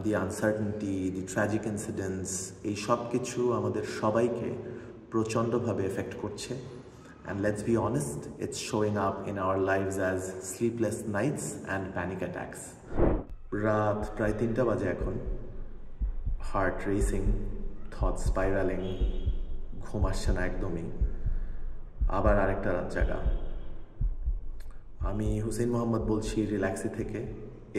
দি uncertainty, দি tragic incidents, এই সব কিছু আমাদের সবাইকে প্রচণ্ডভাবে এফেক্ট করছে। And let's be honest, it's showing up in our lives as sleepless nights and panic attacks. রাত প্রায় 3টা বাজে এখন। হার্ট রেসিং, থট স্পাইরালিং, ঘুম আসছে না একদমই। আবার আরেকটা রাত জাগা। আমি হুসেইন মোহাম্মদ বলছি রিল্যাক্সি থেকে।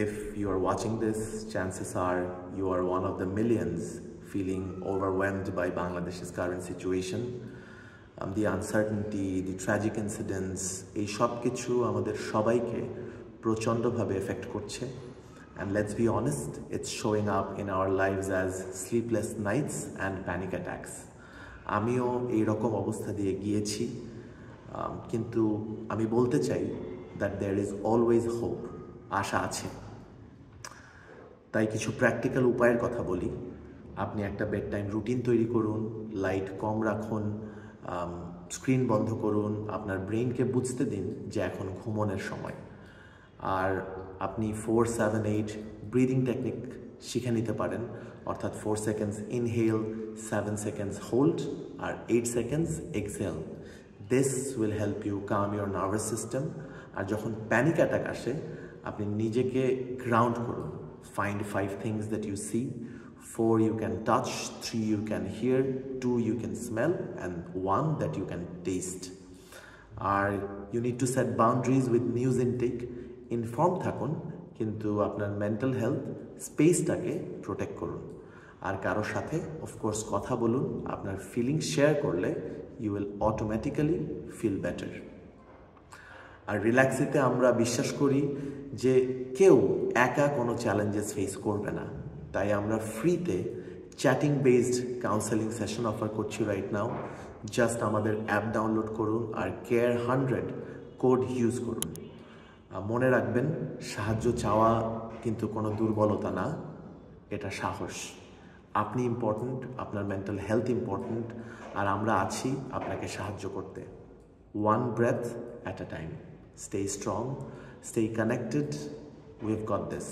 If you are watching this, chances are you are one of the millions feeling overwhelmed by Bangladesh's current situation. The uncertainty, the tragic incidents, এই সব কিছু আমাদের সবাইকে প্রচণ্ডভাবে এফেক্ট করছে। And let's be honest, it's showing up in our lives as sleepless nights and panic attacks. আমিও এইরকম অবস্থা দিয়ে গিয়েছি, কিন্তু আমি বলতে চাই that there is always hope, আশা আছে। তাই কিছু প্র্যাকটিক্যাল উপায়ের কথা বলি। আপনি একটা বেড টাইম রুটিন তৈরি করুন, লাইট কম রাখুন, স্ক্রিন বন্ধ করুন, আপনার ব্রেইনকে বুঝতে দিন যে এখন ঘুমনের সময়। আর আপনি 4-7-8 ব্রিদিং টেকনিক শিখে নিতে পারেন, অর্থাৎ 4 সেকেন্ডস ইনহেল, 7 সেকেন্ডস হোল্ড আর 8 seconds exhale. This will help you calm your nervous system. আর যখন প্যানিক অ্যাটাক আসে, আপনি নিজেকে গ্রাউন্ড করুন। Find 5 things that you see, 4 you can touch, 3 you can hear, 2 you can smell, and 1 that you can taste. You need to set boundaries with news intake. Informed থাকুন, কিন্তু আপনার mental health স্পেসটাকে protect করুন। আর কারোর সাথে of course কথা বলুন। আপনার feelings share করলে you will automatically feel better. আর রিল্যাক্সিতে আমরা বিশ্বাস করি যে কেউ একা কোনো চ্যালেঞ্জেস ফেস করবে না। তাই আমরা ফ্রিতে chatting based counselling session offer করছি রাইট নাও। জাস্ট আমাদের অ্যাপ ডাউনলোড করুন আর Care100 কোড ইউজ করুন। মনে রাখবেন, সাহায্য চাওয়া কিন্তু কোনো দুর্বলতা না, এটা সাহস। আপনি ইম্পর্ট্যান্ট, আপনার মেন্টাল হেলথ ইম্পর্ট্যান্ট, আর আমরা আছি আপনাকে সাহায্য করতে। One breath at a time. Stay strong, stay connected. We've got this.